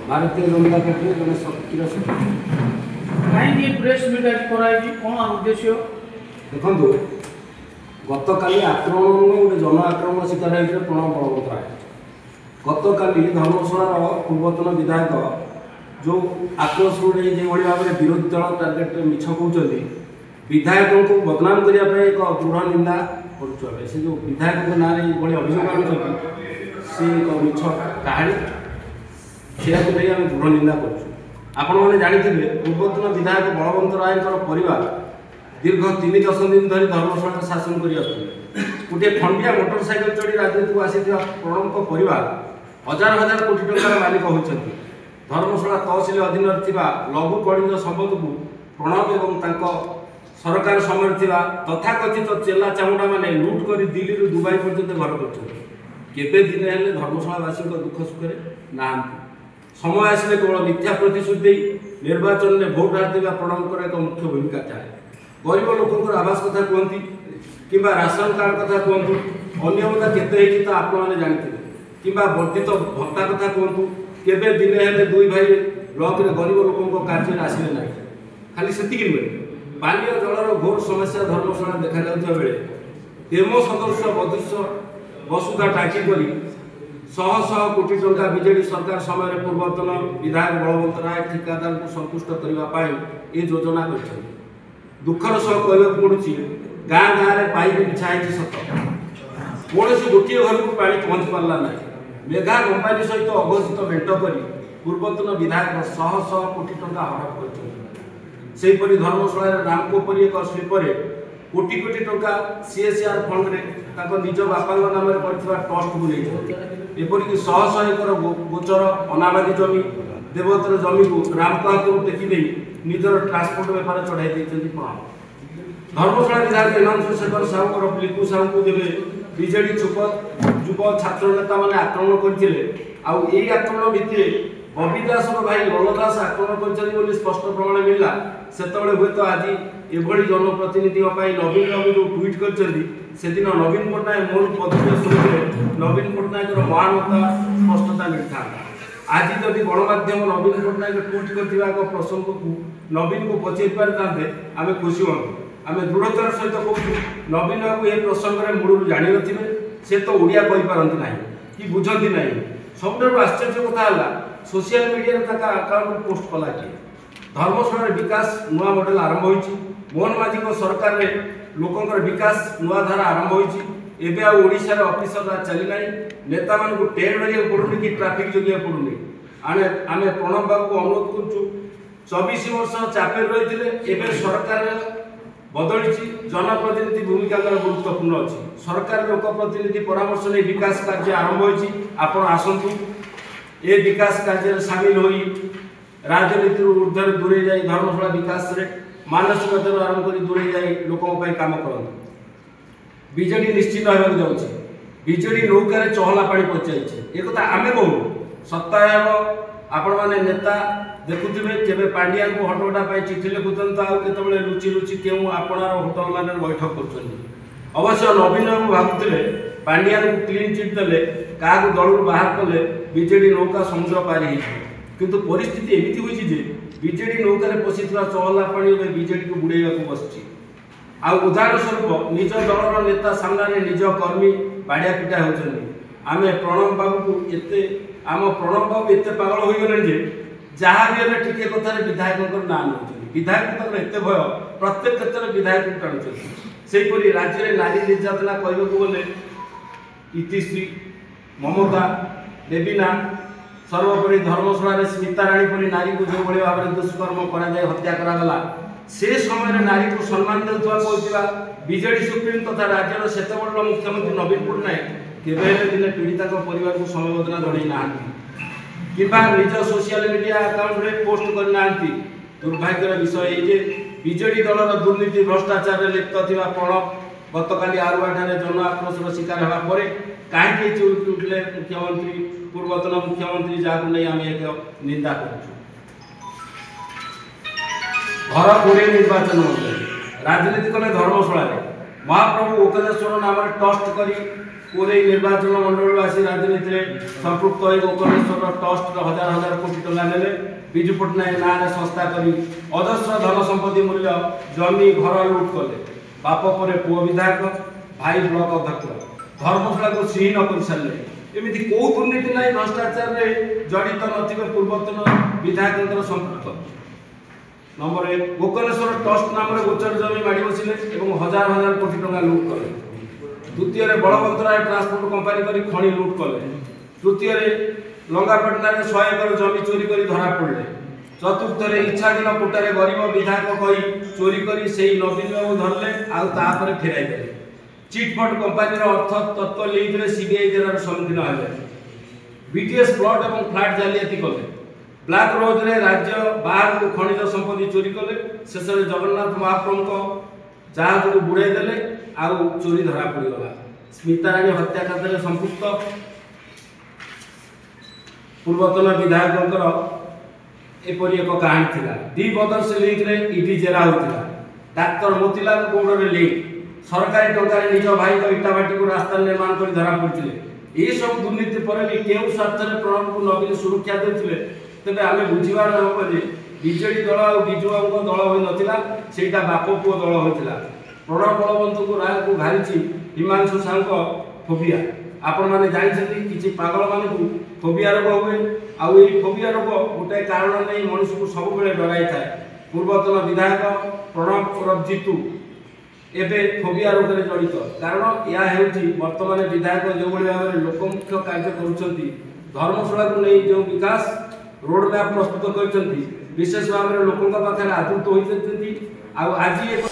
Bharatiya Janata party जन सक्रिय कहीं प्रेस मीट आज कराई कौन उद्देश्य देखो गतकाली आक्रमण गोटे जन आक्रमण शिकार होते प्रणव बलवंतराय गतकाली धर्मशाला पूर्वतन विधायक जो आक्रोश जो भाव में विरोधी दल टार्गेट मिछ कहते विधायकों को बदनाम करने एक दृढ़ निंदा कर जो विधायक ना अभियोग आनुच्च सी एक मिछ कहानी से आम दृढ़ निंदा कर जानी पूर्वतन विधायक बलवंत राय परिवार दीर्घ 3 दशंधि धरी धर्मशाला शासन कर गोटे खंडिया मोटरसाइकेल चढ़ी राजनीति को आसी प्रणव परिवार हजार हजार कोटी टंकार मालिक होती धर्मशाला तहसिल अधीन लघु कणिज संपद को प्रणव एवं सरकार समय तथाकथित चेला चामुंडा मैंने लुट कर दिल्ली दुबई पर्यंत घर कर दिन हेल्ले धर्मशालावासी दुख सुखे ना समय आसिले केवल मिथ्या प्रतिश्रुति निर्वाचन में भोट हारवा प्रणव एक मुख्य भूमिका थाए गरीब लोक आवास कथा कहती कि राशन कार्ड कथा कहतु अनियमितता केते आप जानते कि वर्धित भत्ता कथा कहतु केबे दिने हेले दुई भाई ब्लॉक रे गरीब लोक कार्य आसिले ना खाली से नुहे पानीय जलर घोर समस्या धर्मशाला देखा जाता बेले तेमो सदस्य बदृश्य वसुधा टाकी कर शह शह कोटी टंका बीजेडी सरकार समय पूर्वतन विधायक बलवंत राय ठिकादार को संतुष्ट करने ये योजना कर दुखर सह कहवाक पड़ुछि गाँ गाँव में पाइप बिछाई सत कौन गोटे घर को पा पहुँच पारा ना मेघा कंपानी सहित अघोषित मेट कर पूर्वतन विधायक शह शह कोटी टंका हड़प कर धर्मशाला रामको परी एक शिल्पर कोटी कोटी टंका सीएसआर फंड में निज बापा नाम ट्रस्ट को एपरिक शह शह एकर गोचर अनाबादी जमी देवतर जमी को रामको हाथ को टेकी निजर ट्रांसपोर्ट बेपार चढ़ाई प्रणव धर्मशाला विधायक हिमांशु शेखर साहू और लिकु साहू को जब बीजेडी युव छात्र नेता मैंने आक्रमण करते आक्रमण भित्ति बबी दास भाई लल दास आक्रमण कर स्पष्ट प्रमाण मिलला से हे तो आज एभली जनप्रतिनिधि नवीन बाबू जो ट्वीट करदिन नवीन पट्टनायक मोर पदवीय शुणुते नवीन पट्टनायक महानता स्पष्टता मिलता आज जदि गणमाध्यम नवीन पट्टनायक ट्वीट कर प्रसंग को नवीन को पचाई पारे आम खुशी हाँ आम दृढ़तार सहित कहूँ नवीन बाबू ये प्रसंग में मूल जानी थे से तो ओडिया कहींपारती ना कि बुझती ना सब आश्चर्य कथा है सोशल मीडिया अकाउंट पोस्ट कला किए धर्मशाला विकास नुआ मॉडल आरंभ होती मोहन माझी सरकार में लोकंर विकास नुआ धारा आरंभ होती एवं आशार ऑफिसर चलना नेता मान को ट्रेन लगे पड़ूनी कि ट्राफिक जगह पड़ूनी आम प्रणव बाबू को अनुरोध करुँ 24 वर्ष चापे रही है सरकार बदली जनप्रतिनिधि भूमिका गुरुत्वपूर्ण अच्छी सरकार लोक प्रतिनिधि परामर्श नहीं विकास कार्य आरंभ होती आपण आसतु ए विकास कार्य सामिल हो राजनीति ऊर्धर दूरे जाए धर्मशाला विकास रे मानसिकता आरंभ कर दूरे जाए लोकों काम करते बीजेडी निश्चित होगा जाऊँगी बीजेडी नौकार चहला पानी पचाई एक आम कहूँ सप्ताह आपण मैंने नेता देखुवे केवे पांडिया को हटोटा चिठी लिखुन तो आते लुचि लुचि क्यों आपणार होटल मान बैठक कर अवश्य नवीन बाबू भावुले पांडिया को क्लीन चिट देले क्या दल बाहर कले बीजेडी नौका समुद्र पारी किंतु परिस्थिति एमती हुई बीजेडी नौकार पशि चहला पानी बीजेडी को बुड़ेवा बस उदाहरण स्वरूप निज दलर नेता सामने निज कर्मी बाड़िया पिटा होती आम प्रणव बाबू को एते आम प्रणव बाबू एत पागल हो गले जहाँ भी हेल्ले टिके कथार विधायक ना नौ विधायक एत भय प्रत्येक क्षेत्र में विधायक टाणुच्च से राज्य में नारी निर्यातना कहवाक गले इतिश्री ममता देवीना सर्वोपरि धर्मशाला स्मिता राणी परी नारी को जो भाव में दुष्कर्म कर हत्या करागला से समय नारी को सम्मान देता बीजेडी सुप्रीम तथा राज्यर सेत बड़ मुख्यमंत्री नवीन पट्टनायक केवे दिने पीड़िता परिवार को समवेदना जन ना कि निज सोशल मीडिया अकाउंट में पोस्ट करना दुर्भाग्यर विषय ये बीजेडी दलर दुर्नीति भ्रष्टाचार लिप्त थिबा प्रणव गतकाली आरुआठारे जन आक्रोशर शिकार होगा पर कहीं उठले मुख्यमंत्री पूर्वतन मुख्यमंत्री जहाँ नहीं आम एक निंदा कर घर कोड़े निर्वाचन राजनीति कले धर्मशाला महाप्रभु ओकलेश्वर नाम ट्रस्ट करी कोरे निर्वाचन मंडल आसी राजनीति में संपृक्त हो ओकलेश्वर ट्रस्ट हजार हजार कोटी टका नेले विजु पट्टनायक नाम संस्था करी अजस्र धन संपत्ति मूल्य जमी घर लुट कले बाप पर पुओ विधायक भाई ब्लॉक अध्यक्ष धर्मशाला को श्रीहीन कर सारे एमती कौ दुर्नीति ना भ्रष्टाचार में जड़ित नथिबे पूर्वतन विधायक संपृक्त नंबर 1 गोकलेश्वर ट्रस्ट नाम गोचर जमी माड़ी बसिले और हजार हजार कोटी टका लुट कले द्वितीय बलवंतराय ट्रांसपोर्ट कंपानी करी खणी लुट कले तृतीय लंगापाटना 100 एकर जमी चोरी करी धरा पड़े चतुर्थ इच्छाधीन कोटारे गरीब विधायक कही चोरी करी से नवीन बाबू धरले आउे फेराई देले चिटफंड कंपानी अर्थ तत्व लिंक सीबीआई जेरार सम्मुखीन हेले बीटीएस प्लॉट और फ्लैट जालियाती कले ब्लैक रोज रे राज्य बाहर को खनिज संपत्ति चोरी कले शेष में जगन्नाथ महाप्रभु को जहाज को बुड़ाई देले आउ चोरी धरा पड़गला स्मिताराणी हत्याकांड में संपुक्त पूर्वतन विधायक एपरी एक कहानी थिला डी बदर्स लिंक रे ईडी जेरा होतिला डाक्टर मोतीलाल गौड़ रे लिंक सरकारी टंकार निज भाई को इटाभाटी को रास्ता निर्माण कर धरा पड़ते ये सब दुर्नीति पर भी केउ स्वार्थ में प्रणब को नवीन सुरक्षा देते तेज आम बुझार हम जे बीजेडी दल और विजु बाबू दल हो नाला से बाप पुओ दल होता प्रणब बलवंत को राय को घारी हिमांशु साहू फोबिया आपण मैंने जानते किसी पागल मान फोबिया रोग हुए आई फोबिया रोग गोटे कारण नहीं मनुष्य को सब डराई था पूर्वतन विधायक प्रणब जीतू एबे फोबिया रोग में जड़ित कारण यह वर्तमान विधायक जो भाव में लोकमुख्य कार्य कर धर्मशाला को नहीं जो विकास रोड मैप प्रस्तुत कर विशेष भाव में लोकों पाखे आदृत होती आज एक